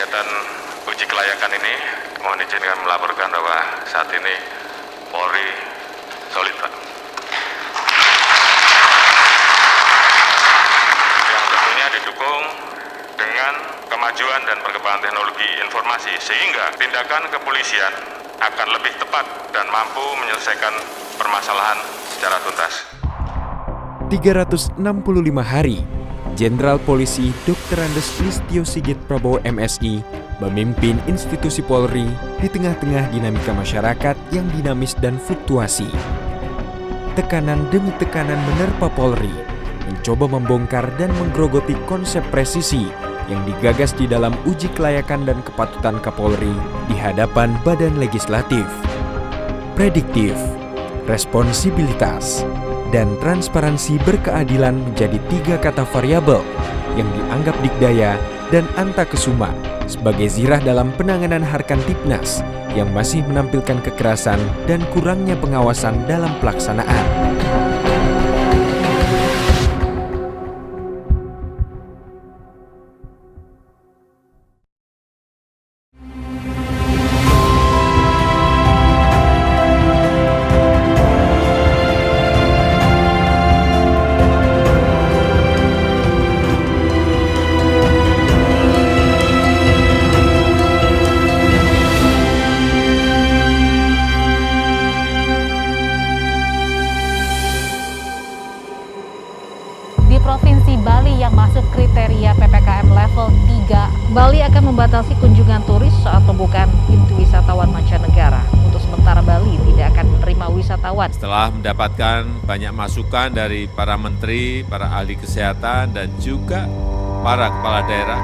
kegiatan uji kelayakan ini, mohon izinkan melaporkan bahwa saat ini Polri solid, Pak. Yang tentunya didukung dengan kemajuan dan perkembangan teknologi informasi, sehingga tindakan kepolisian akan lebih tepat dan mampu menyelesaikan permasalahan secara tuntas. 365 hari, Jenderal Polisi Dr. Andes Listio Sigit Prabowo MSI memimpin institusi Polri di tengah-tengah dinamika masyarakat yang dinamis dan fluktuasi. Tekanan demi tekanan menerpa Polri, mencoba membongkar dan menggerogoti konsep presisi yang digagas di dalam uji kelayakan dan kepatutan Kapolri di hadapan Badan Legislatif. Prediktif, responsibilitas, dan transparansi berkeadilan menjadi 3 kata variabel yang dianggap dikdaya dan antakesuma sebagai zirah dalam penanganan Harkantipnas yang masih menampilkan kekerasan dan kurangnya pengawasan dalam pelaksanaan. Di Provinsi Bali yang masuk kriteria PPKM level 3, Bali akan membatasi kunjungan turis saat pembukaan pintu wisatawan mancanegara. Untuk sementara Bali tidak akan menerima wisatawan. Setelah mendapatkan banyak masukan dari para menteri, para ahli kesehatan, dan juga para kepala daerah,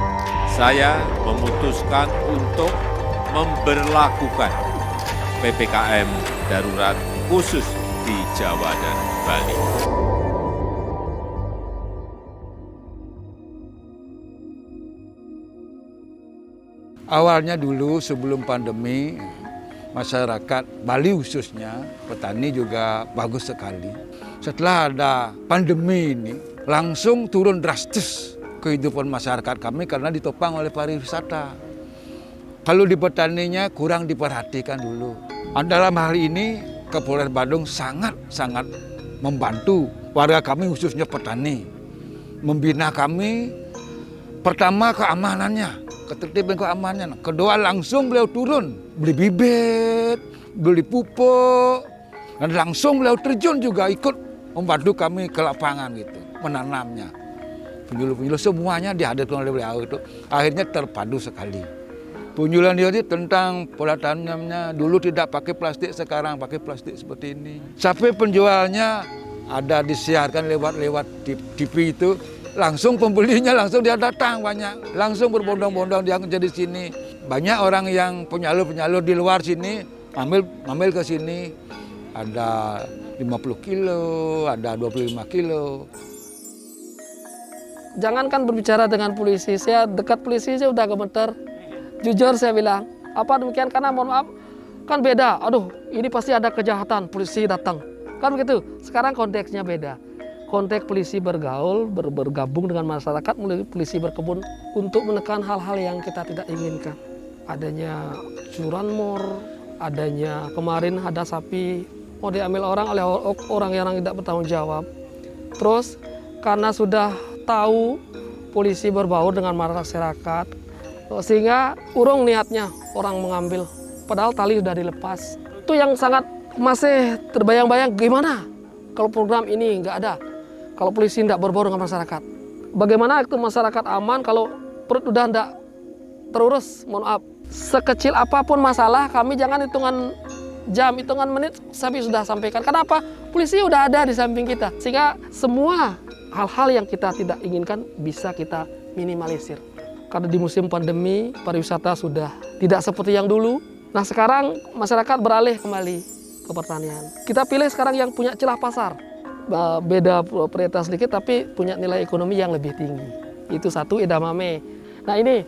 saya memutuskan untuk memberlakukan PPKM darurat khusus di Jawa dan Bali. Awalnya dulu sebelum pandemi, masyarakat Bali khususnya, petani juga bagus sekali. Setelah ada pandemi ini, langsung turun drastis kehidupan masyarakat kami karena ditopang oleh pariwisata. Kalau di petaninya kurang diperhatikan dulu. Dalam hal ini, Kapolres Badung sangat membantu warga kami khususnya petani. Membina kami, pertama keamanannya. Ketertiban keamanan. Kedua langsung beliau turun, beli bibit, beli pupuk, dan langsung beliau terjun juga ikut membantu kami ke lapangan gitu, menanamnya. Penyuluh-penyuluh semuanya dihadirkan oleh beliau itu, akhirnya terpadu sekali. Penyuluhan dia itu tentang pola tanamnya, dulu tidak pakai plastik, sekarang pakai plastik seperti ini. Sampai penjualnya ada disiarkan lewat TV itu, langsung pembelinya langsung dia datang banyak, langsung berbondong-bondong dia kerja di sini. Banyak orang yang penyalur di luar sini ambil ke sini. Ada 50 kilo, ada 25 kilo. Jangankan berbicara dengan polisi, saya dekat polisi saya udah gemeter. Jujur saya bilang, apa demikian karena mohon maaf, kan beda. Aduh, ini pasti ada kejahatan, polisi datang. Kan begitu. Sekarang konteksnya beda. Konteks polisi bergaul, bergabung dengan masyarakat, mulai polisi berkebun untuk menekan hal-hal yang kita tidak inginkan. Adanya curanmor, adanya kemarin ada sapi mau diambil orang oleh orang yang tidak bertanggung jawab. Terus karena sudah tahu polisi berbaur dengan masyarakat, sehingga urung niatnya orang mengambil, padahal tali sudah dilepas. Itu yang sangat masih terbayang-bayang gimana kalau program ini nggak ada. Kalau polisi tidak berbaur dengan masyarakat, bagaimana itu masyarakat aman kalau perut udah tidak terurus? Mohon maaf, sekecil apapun masalah kami jangan hitungan jam, hitungan menit, kami sudah sampaikan. Kenapa? Polisi udah ada di samping kita, sehingga semua hal-hal yang kita tidak inginkan bisa kita minimalisir. Karena di musim pandemi pariwisata sudah tidak seperti yang dulu. Nah sekarang masyarakat beralih kembali ke pertanian. Kita pilih sekarang yang punya celah pasar. Beda prioritas sedikit tapi punya nilai ekonomi yang lebih tinggi. Itu satu edamame. Nah ini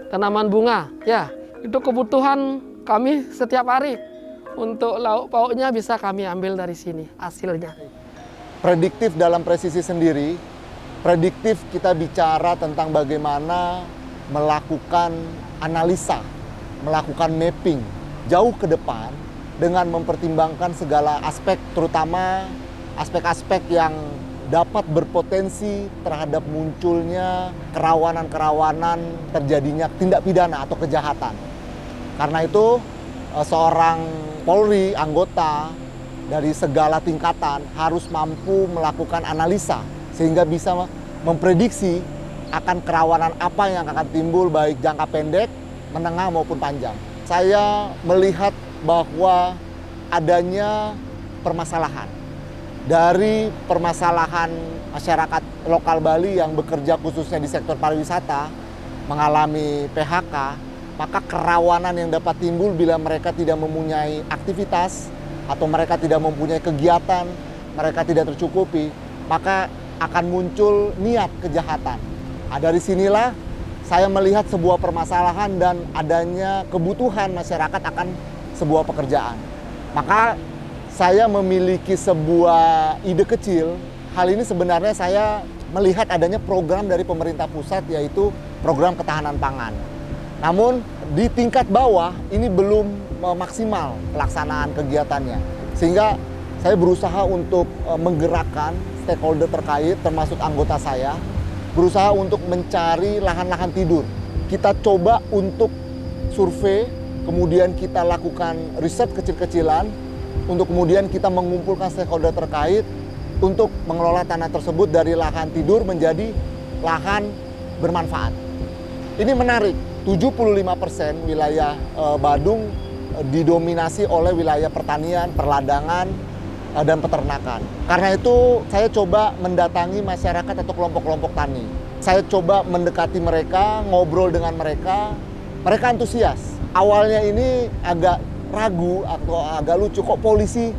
tanaman bunga, ya itu kebutuhan kami setiap hari. Untuk lauk pauknya bisa kami ambil dari sini hasilnya. Prediktif dalam presisi sendiri, prediktif kita bicara tentang bagaimana melakukan analisa, melakukan mapping jauh ke depan dengan mempertimbangkan segala aspek, terutama aspek-aspek yang dapat berpotensi terhadap munculnya kerawanan-kerawanan terjadinya tindak pidana atau kejahatan. Karena itu seorang Polri, anggota dari segala tingkatan harus mampu melakukan analisa sehingga bisa memprediksi akan kerawanan apa yang akan timbul baik jangka pendek, menengah maupun panjang. Saya melihat bahwa adanya permasalahan. Dari permasalahan masyarakat lokal Bali yang bekerja khususnya di sektor pariwisata mengalami PHK, maka kerawanan yang dapat timbul bila mereka tidak mempunyai aktivitas atau mereka tidak mempunyai kegiatan, mereka tidak tercukupi, maka akan muncul niat kejahatan. Nah, dari sinilah saya melihat sebuah permasalahan dan adanya kebutuhan masyarakat akan sebuah pekerjaan. Maka saya memiliki sebuah ide kecil. Hal ini sebenarnya saya melihat adanya program dari pemerintah pusat, yaitu program ketahanan pangan. Namun di tingkat bawah ini belum maksimal pelaksanaan kegiatannya. Sehingga saya berusaha untuk menggerakkan stakeholder terkait, termasuk anggota saya, berusaha untuk mencari lahan-lahan tidur. Kita coba untuk survei, kemudian kita lakukan riset kecil-kecilan, untuk kemudian kita mengumpulkan stakeholder terkait untuk mengelola tanah tersebut dari lahan tidur menjadi lahan bermanfaat. Ini menarik, 75% wilayah Badung didominasi oleh wilayah pertanian, perladangan, dan peternakan. Karena itu saya coba mendatangi masyarakat atau kelompok-kelompok tani. Saya coba mendekati mereka, ngobrol dengan mereka, mereka antusias. Awalnya ini agak ragu atau agak lucu, kok polisi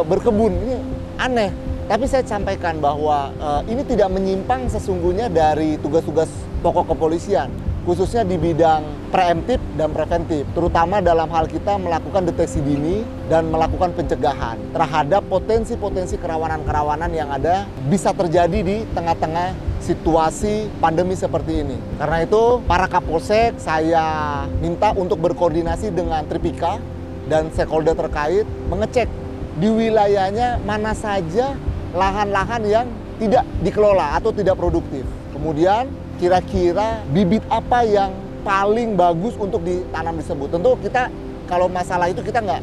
berkebun, ini aneh. Tapi saya sampaikan bahwa ini tidak menyimpang sesungguhnya dari tugas-tugas pokok kepolisian, khususnya di bidang preemptif dan preventif, terutama dalam hal kita melakukan deteksi dini dan melakukan pencegahan terhadap potensi-potensi kerawanan-kerawanan yang ada bisa terjadi di tengah-tengah situasi pandemi seperti ini. Karena itu para Kapolsek saya minta untuk berkoordinasi dengan Tripika dan stakeholder terkait mengecek di wilayahnya mana saja lahan-lahan yang tidak dikelola atau tidak produktif. Kemudian kira-kira bibit apa yang paling bagus untuk ditanam disebut. Tentu kita kalau masalah itu kita nggak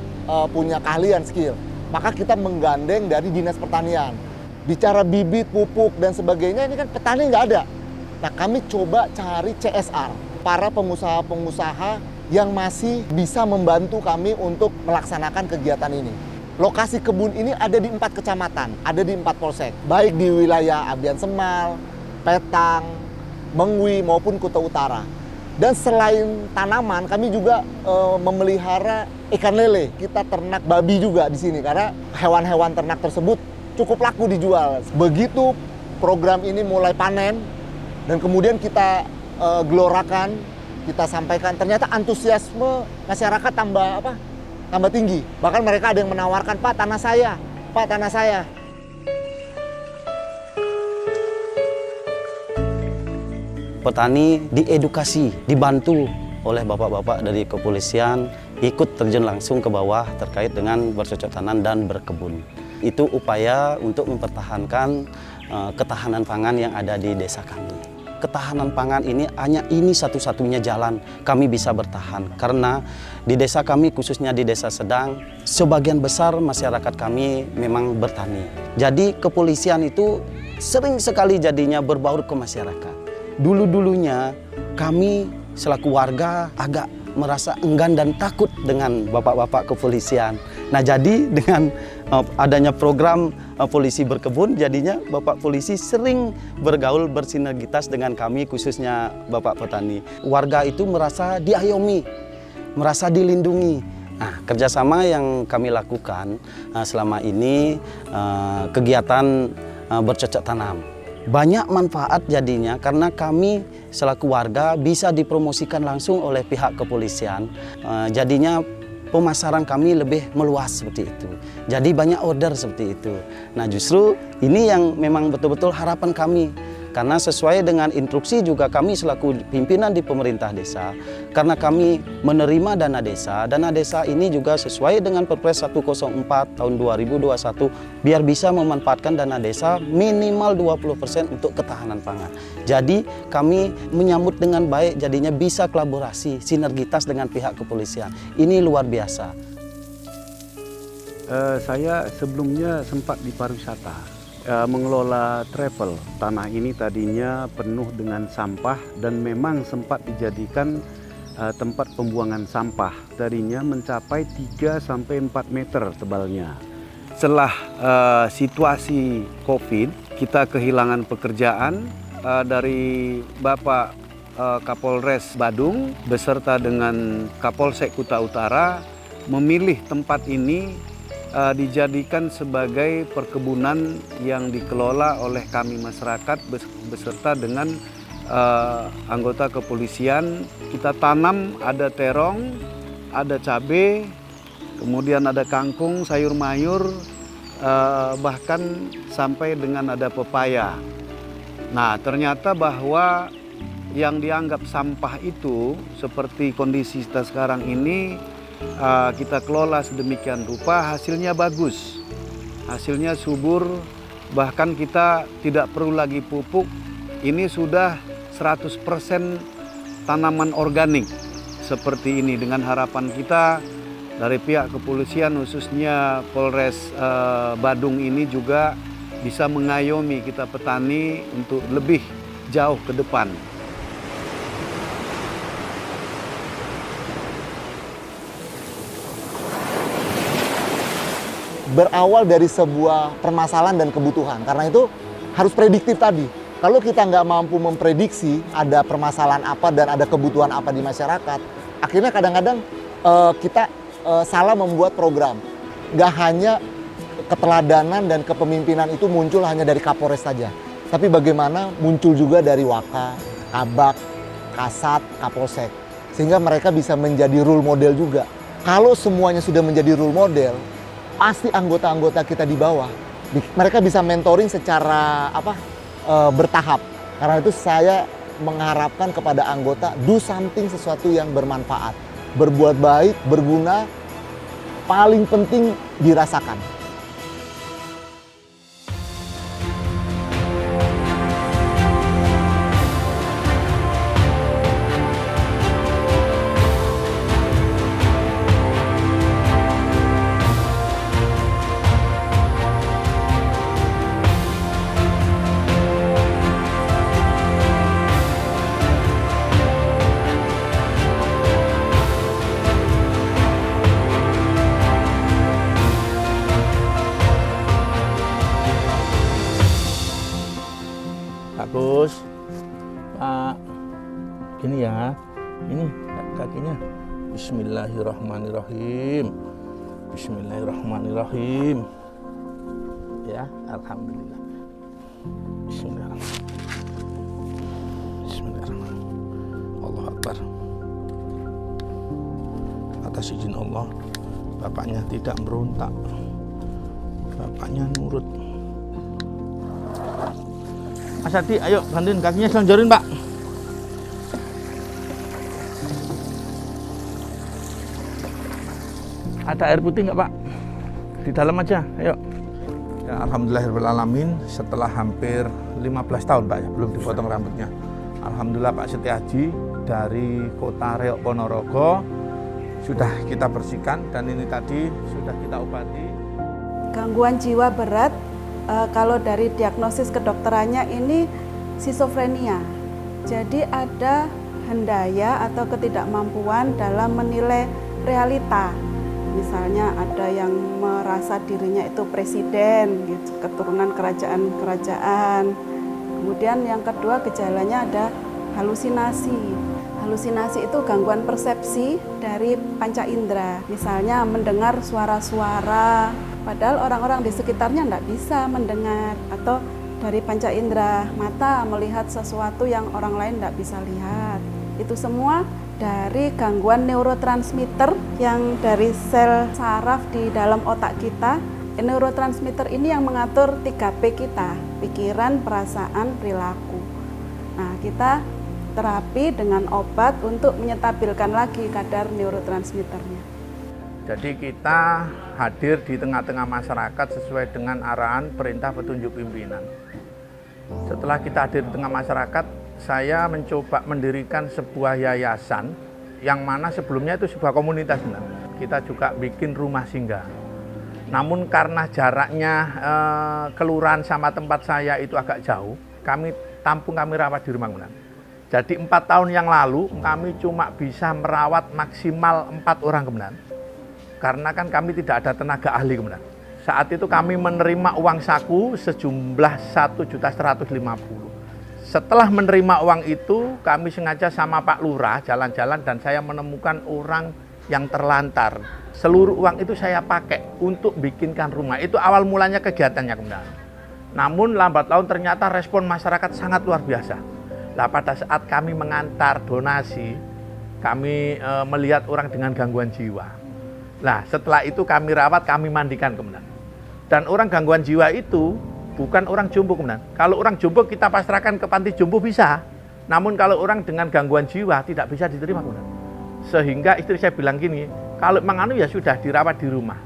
punya keahlian skill, maka kita menggandeng dari Dinas Pertanian. Bicara bibit, pupuk, dan sebagainya, ini kan petani nggak ada. Nah, kami coba cari CSR, para pengusaha-pengusaha yang masih bisa membantu kami untuk melaksanakan kegiatan ini. Lokasi kebun ini ada di 4 kecamatan, ada di 4 polsek, baik di wilayah Abian Semal, Petang, Mengwi, maupun Kuta Utara. Dan selain tanaman, kami juga memelihara ikan lele. Kita ternak babi juga di sini, karena hewan-hewan ternak tersebut cukup laku dijual. Begitu program ini mulai panen dan kemudian kita gelorakan, kita sampaikan, ternyata antusiasme masyarakat tambah tinggi. Bahkan mereka ada yang menawarkan, "Pak, tanah saya, Pak, tanah saya." Petani diedukasi, dibantu oleh bapak-bapak dari kepolisian, ikut terjun langsung ke bawah terkait dengan bercocok tanam dan berkebun. Itu upaya untuk mempertahankan ketahanan pangan yang ada di desa kami. Ketahanan pangan ini hanya ini satu-satunya jalan kami bisa bertahan. Karena di desa kami, khususnya di Desa Sedang, sebagian besar masyarakat kami memang bertani. Jadi kepolisian itu sering sekali jadinya berbaur ke masyarakat. Dulu-dulunya kami selaku warga agak merasa enggan dan takut dengan bapak-bapak kepolisian. Nah, jadi dengan adanya program polisi berkebun, jadinya bapak polisi sering bergaul bersinergitas dengan kami, khususnya bapak petani. Warga itu merasa diayomi, merasa dilindungi. Nah, kerjasama yang kami lakukan selama ini kegiatan bercocok tanam. Banyak manfaat jadinya karena kami selaku warga bisa dipromosikan langsung oleh pihak kepolisian. Jadinya pemasaran kami lebih meluas seperti itu. Jadi banyak order seperti itu. Nah, justru ini yang memang betul-betul harapan kami Karena sesuai dengan instruksi juga kami selaku pimpinan di pemerintah desa, karena kami menerima dana desa ini juga sesuai dengan Perpres 104 tahun 2021, biar bisa memanfaatkan dana desa minimal 20% untuk ketahanan pangan. Jadi kami menyambut dengan baik, jadinya bisa kolaborasi, sinergitas dengan pihak kepolisian. Ini luar biasa. Saya sebelumnya sempat di pariwisata, mengelola travel. Tanah ini tadinya penuh dengan sampah dan memang sempat dijadikan tempat pembuangan sampah. Tadinya mencapai 3-4 meter tebalnya. Setelah situasi COVID, kita kehilangan pekerjaan dari Bapak Kapolres Badung beserta dengan Kapolsek Kuta Utara memilih tempat ini dijadikan sebagai perkebunan yang dikelola oleh kami masyarakat beserta dengan anggota kepolisian. Kita tanam ada terong, ada cabai, kemudian ada kangkung, sayur mayur, bahkan sampai dengan ada pepaya. Nah, ternyata bahwa yang dianggap sampah itu seperti kondisi kita sekarang ini, kita kelola sedemikian rupa, hasilnya bagus, hasilnya subur, bahkan kita tidak perlu lagi pupuk. Ini sudah 100% tanaman organik seperti ini. Dengan harapan kita dari pihak kepolisian khususnya Polres Badung ini juga bisa mengayomi kita petani untuk lebih jauh ke depan. Berawal dari sebuah permasalahan dan kebutuhan. Karena itu harus prediktif tadi. Kalau kita nggak mampu memprediksi ada permasalahan apa dan ada kebutuhan apa di masyarakat, akhirnya kadang-kadang kita salah membuat program. Nggak hanya keteladanan dan kepemimpinan itu muncul hanya dari Kapolres saja. Tapi bagaimana muncul juga dari Waka, Kabak, Kasat, Kapolsek. Sehingga mereka bisa menjadi role model juga. Kalau semuanya sudah menjadi role model, pasti anggota-anggota kita di bawah, mereka bisa mentoring secara bertahap. Karena itu saya mengharapkan kepada anggota, do something, sesuatu yang bermanfaat. Berbuat baik, berguna, paling penting dirasakan. Bagus, Pak. Gini ya, ini kakinya. Bismillahirrahmanirrahim. Bismillahirrahmanirrahim. Ya, alhamdulillah. Bismillahirrahmanirrahim. Bismillahirrahmanirrahim. Allahu Akbar. Atas izin Allah, bapaknya tidak berontak. Bapaknya nurut. Mas Adi, ayo bantuin kakinya selonjorin, Pak. Ada air putih nggak, Pak? Di dalam aja, ayo. Ya, alhamdulillahirrahmanirrahim, setelah hampir 15 tahun, Pak, ya, belum dipotong rambutnya. Alhamdulillah Pak Setiaji dari Kota Reok Ponorogo sudah kita bersihkan dan ini tadi sudah kita obati. Gangguan jiwa berat, kalau dari diagnosis kedokterannya ini skizofrenia. Jadi ada hendaya atau ketidakmampuan dalam menilai realita. Misalnya ada yang merasa dirinya itu presiden, gitu, keturunan kerajaan-kerajaan. Kemudian yang kedua gejalanya ada halusinasi. Halusinasi itu gangguan persepsi dari panca indera. Misalnya mendengar suara-suara, padahal orang-orang di sekitarnya tidak bisa mendengar. Atau dari panca indera mata melihat sesuatu yang orang lain tidak bisa lihat. Itu semua dari gangguan neurotransmitter yang dari sel saraf di dalam otak kita. Neurotransmitter ini yang mengatur 3P kita. pikiran, perasaan, perilaku. Nah, kita terapi dengan obat untuk menyetabilkan lagi kadar neurotransmitternya. Jadi kita hadir di tengah-tengah masyarakat sesuai dengan arahan perintah petunjuk pimpinan. Setelah kita hadir di tengah masyarakat, saya mencoba mendirikan sebuah yayasan yang mana sebelumnya itu sebuah komunitas. Kita juga bikin rumah singgah. Namun karena jaraknya kelurahan sama tempat saya itu agak jauh, kami rawat di rumah. Jadi 4 tahun yang lalu kami cuma bisa merawat maksimal 4 orang kemudian. Karena kan kami tidak ada tenaga ahli kemudian. Saat itu kami menerima uang saku sejumlah 1.150.000. Setelah menerima uang itu, kami sengaja sama Pak Lurah jalan-jalan dan saya menemukan orang yang terlantar. Seluruh uang itu saya pakai untuk bikinkan rumah. Itu awal mulanya kegiatannya kemudian. Namun lambat laun ternyata respon masyarakat sangat luar biasa. Nah, pada saat kami mengantar donasi, kami melihat orang dengan gangguan jiwa. Nah, setelah itu kami rawat, kami mandikan kemudian. Dan orang gangguan jiwa itu bukan orang jompo kemudian. Kalau orang jompo kita pasrahkan ke panti jompo bisa. Namun kalau orang dengan gangguan jiwa tidak bisa diterima kemudian. Sehingga istri saya bilang gini, kalau menganu ya sudah dirawat di rumah.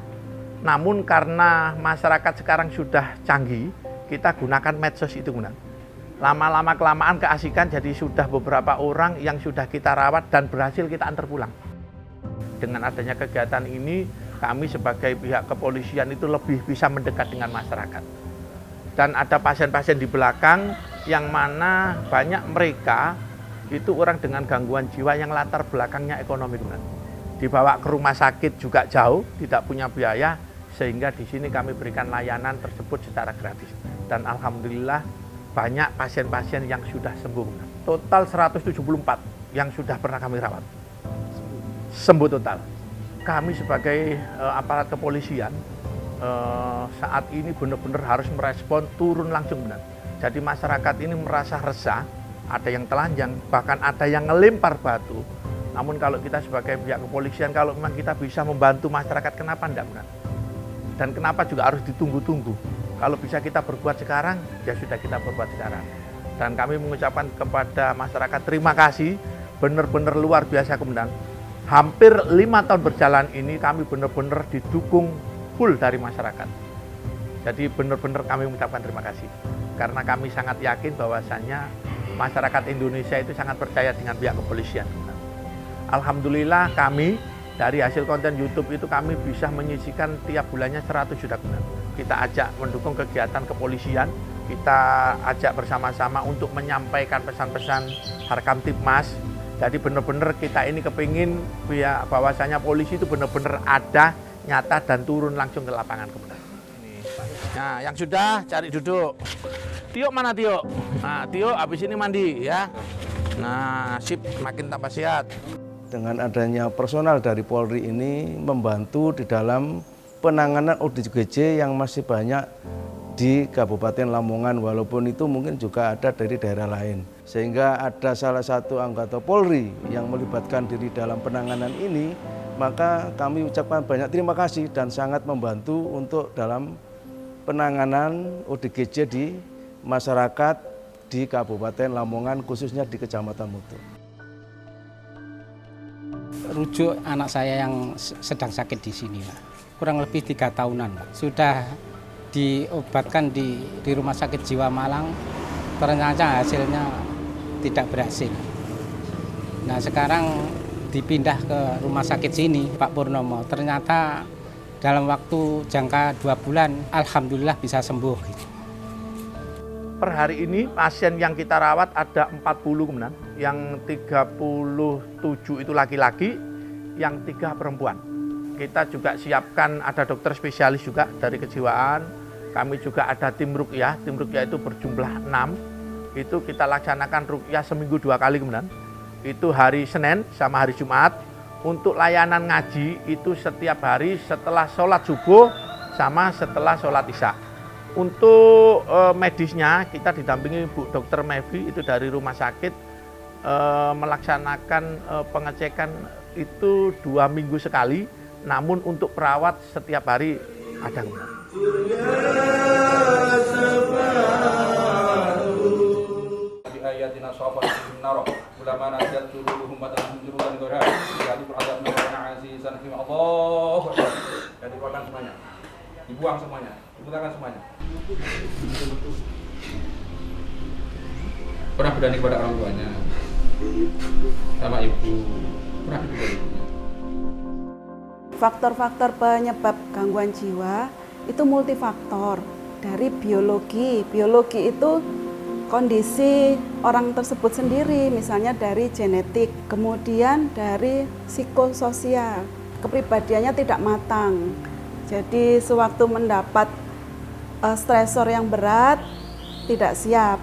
Namun karena masyarakat sekarang sudah canggih, kita gunakan medsos itu kemudian. Lama-lama kelamaan keasikan, jadi sudah beberapa orang yang sudah kita rawat dan berhasil kita antar pulang. Dengan adanya kegiatan ini, kami sebagai pihak kepolisian itu lebih bisa mendekat dengan masyarakat. Dan ada pasien-pasien di belakang yang mana banyak mereka itu orang dengan gangguan jiwa yang latar belakangnya ekonomi. Dibawa ke rumah sakit juga jauh, tidak punya biaya, sehingga di sini kami berikan layanan tersebut secara gratis. Dan alhamdulillah banyak pasien-pasien yang sudah sembuh. Total 174 yang sudah pernah kami rawat. Sembuh total. Kami sebagai aparat kepolisian saat ini benar-benar harus merespon turun langsung benar. Jadi masyarakat ini merasa resah, ada yang telanjang, bahkan ada yang ngelempar batu. Namun kalau kita sebagai pihak kepolisian, kalau memang kita bisa membantu masyarakat, kenapa enggak benar? Dan kenapa juga harus ditunggu-tunggu? Kalau bisa kita berbuat sekarang, ya sudah kita berbuat sekarang. Dan kami mengucapkan kepada masyarakat terima kasih, benar-benar luar biasa kemudian. Hampir 5 tahun berjalan ini kami benar-benar didukung full dari masyarakat. Jadi benar-benar kami mengucapkan terima kasih. Karena kami sangat yakin bahwasannya masyarakat Indonesia itu sangat percaya dengan pihak kepolisian. Alhamdulillah kami dari hasil konten YouTube itu kami bisa menyisikan tiap bulannya 100 juta. Kita ajak mendukung kegiatan kepolisian, kita ajak bersama-sama untuk menyampaikan pesan-pesan Harkam Tipmas. Jadi benar-benar kita ini kepingin bahwasanya polisi itu benar-benar ada, nyata dan turun langsung ke lapangan kemudian. Nah, yang sudah cari duduk. Tio mana Tio? Nah, Tio habis ini mandi ya. Nah, sip, makin tambah sehat. Dengan adanya personal dari Polri ini membantu di dalam penanganan ODGJ yang masih banyak di Kabupaten Lamongan, walaupun itu mungkin juga ada dari daerah lain. Sehingga ada salah satu anggota Polri yang melibatkan diri dalam penanganan ini, maka kami ucapkan banyak terima kasih dan sangat membantu untuk dalam penanganan ODGJ di masyarakat di Kabupaten Lamongan, khususnya di Kecamatan Mutu. Rujuk anak saya yang sedang sakit di sini, kurang lebih 3 tahunan. Sudah diobatkan di Rumah Sakit Jiwa Malang, ternyata hasilnya tidak berhasil. Nah, sekarang dipindah ke rumah sakit sini, Pak Purnomo. Ternyata dalam waktu jangka 2 bulan, alhamdulillah bisa sembuh. Per hari ini pasien yang kita rawat ada 40 kemudian, yang 37 itu laki-laki, yang 3 perempuan. Kita juga siapkan ada dokter spesialis juga dari kejiwaan. Kami juga ada tim ruqyah itu berjumlah 6. Itu kita laksanakan ruqyah seminggu 2 kali kemudian. Itu hari Senin sama hari Jumat. Untuk layanan ngaji itu setiap hari setelah sholat subuh sama setelah sholat isya. Untuk medisnya kita didampingi Bu Dr. Mevi itu dari rumah sakit melaksanakan pengecekan itu 2 minggu sekali. Namun untuk perawat setiap hari ada. ayatina safatan nar ulama nadat tuluhum matan jurudan gora jadi beradab nurana azizan him Allah. Jadi keluarkan semuanya. Dibuang semuanya. Dibuangkan semuanya. Pernah berani kepada orang tuanya sama ibu. Pernah dibuang ibunya. Faktor-faktor penyebab gangguan jiwa itu multifaktor. Dari biologi itu kondisi orang tersebut sendiri, misalnya dari genetik, kemudian dari psikososial, kepribadiannya tidak matang. Jadi sewaktu mendapat stresor yang berat, tidak siap.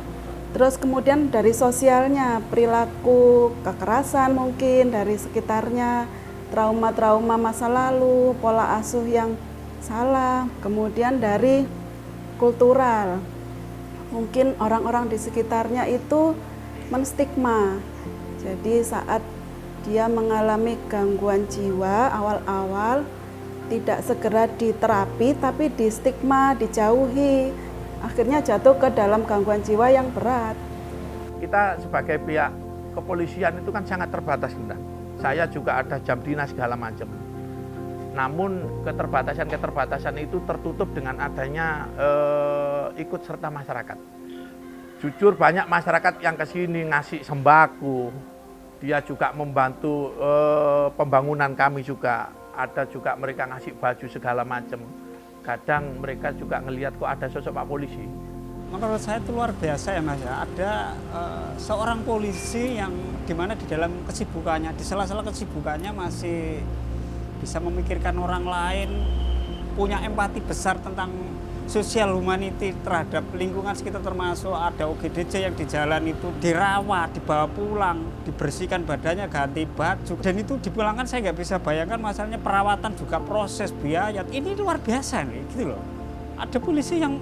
Terus kemudian dari sosialnya, perilaku kekerasan mungkin dari sekitarnya, trauma-trauma masa lalu, pola asuh yang salah, kemudian dari kultural. Mungkin orang-orang di sekitarnya itu menstigma. Jadi saat dia mengalami gangguan jiwa awal-awal tidak segera diterapi tapi di stigma, dijauhi. Akhirnya jatuh ke dalam gangguan jiwa yang berat. Kita sebagai pihak kepolisian itu kan sangat terbatas, Bunda. Saya juga ada jam dinas segala macam. Namun keterbatasan itu tertutup dengan adanya ikut serta masyarakat. Jujur banyak masyarakat yang kesini ngasih sembako, dia juga membantu pembangunan kami juga. Ada juga mereka ngasih baju segala macam. Kadang mereka juga ngelihat kok ada sosok Pak Polisi. Menurut saya itu luar biasa ya Mas ya. Ada seorang polisi yang dimana di dalam kesibukannya, di sela-sela kesibukannya masih bisa memikirkan orang lain, punya empati besar tentang sosial humanity terhadap lingkungan sekitar, termasuk ada OGDJ yang di jalan itu dirawat, dibawa pulang, dibersihkan badannya, ganti baju, dan itu dipulangkan. Saya nggak bisa bayangkan masalahnya perawatan juga proses biaya, ini luar biasa nih gitu loh. Ada polisi yang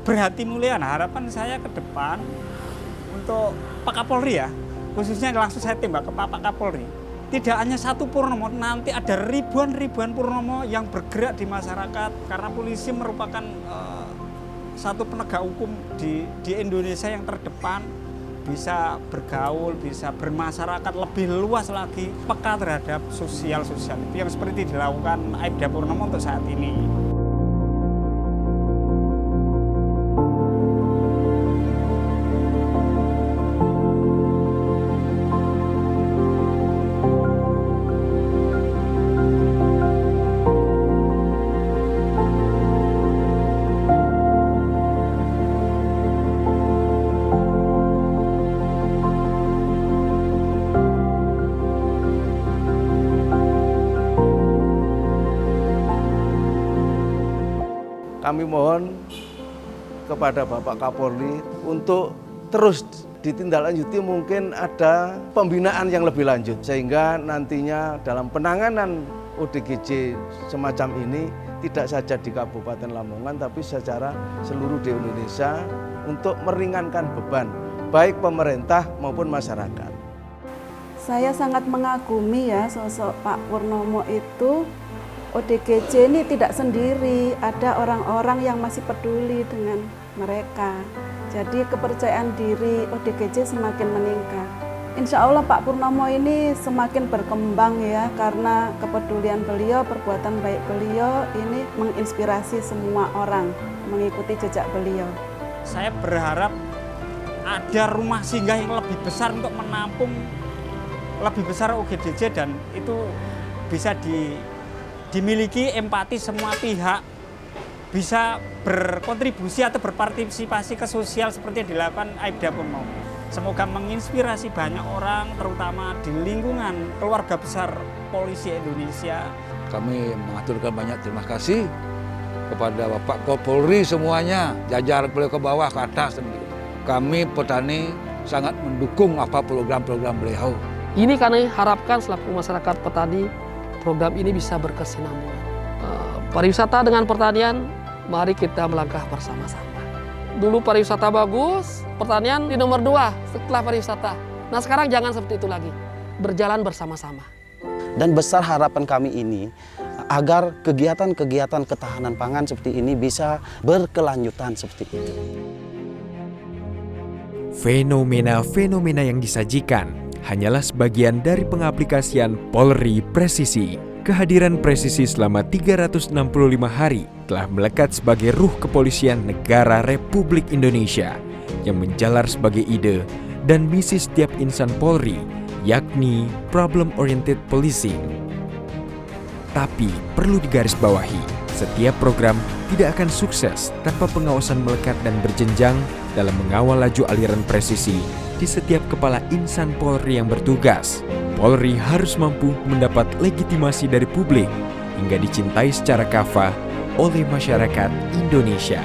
berhati mulia. Nah, harapan saya ke depan untuk Pak Kapolri ya, khususnya langsung saya tembak ke Pak Kapolri. Tidak hanya satu Purnomo, nanti ada ribuan Purnomo yang bergerak di masyarakat, karena polisi merupakan satu penegak hukum di Indonesia yang terdepan, bisa bergaul, bisa bermasyarakat lebih luas lagi, peka terhadap sosial itu yang seperti dilakukan Aibda Purnomo untuk saat ini. Kami mohon kepada Bapak Kapolri untuk terus ditindaklanjuti, mungkin ada pembinaan yang lebih lanjut sehingga nantinya dalam penanganan ODGJ semacam ini tidak saja di Kabupaten Lamongan tapi secara seluruh di Indonesia untuk meringankan beban baik pemerintah maupun masyarakat. Saya sangat mengagumi ya sosok Pak Purnomo itu. ODGJ ini tidak sendiri, ada orang-orang yang masih peduli dengan mereka. Jadi kepercayaan diri ODGJ semakin meningkat. Insya Allah Pak Purnomo ini semakin berkembang ya, karena kepedulian beliau, perbuatan baik beliau ini menginspirasi semua orang mengikuti jejak beliau. Saya berharap ada rumah singgah yang lebih besar untuk menampung lebih besar OGDJ, dan itu bisa dimiliki empati semua pihak, bisa berkontribusi atau berpartisipasi ke sosial seperti yang dilakukan Aibda Purnomo. Semoga menginspirasi banyak orang, terutama di lingkungan keluarga besar Polisi Indonesia. Kami mengaturkan banyak terima kasih kepada Bapak Kapolri semuanya, jajaran beliau ke bawah ke atas. Kami petani sangat mendukung apa program-program beliau. Ini kami harapkan selaku masyarakat petani, program ini bisa berkesinambungan. Pariwisata dengan pertanian, mari kita melangkah bersama-sama. Dulu pariwisata bagus, pertanian di nomor 2 setelah pariwisata. Nah sekarang jangan seperti itu lagi, berjalan bersama-sama. Dan besar harapan kami ini agar kegiatan-kegiatan ketahanan pangan seperti ini bisa berkelanjutan seperti itu. Fenomena-fenomena yang disajikan hanyalah sebagian dari pengaplikasian Polri Presisi. Kehadiran Presisi selama 365 hari telah melekat sebagai ruh kepolisian negara Republik Indonesia yang menjalar sebagai ide dan misi setiap insan Polri, yakni problem-oriented policing. Tapi perlu digarisbawahi, setiap program tidak akan sukses tanpa pengawasan melekat dan berjenjang dalam mengawal laju aliran presisi di setiap kepala insan Polri yang bertugas. Polri harus mampu mendapat legitimasi dari publik hingga dicintai secara kafah oleh masyarakat Indonesia.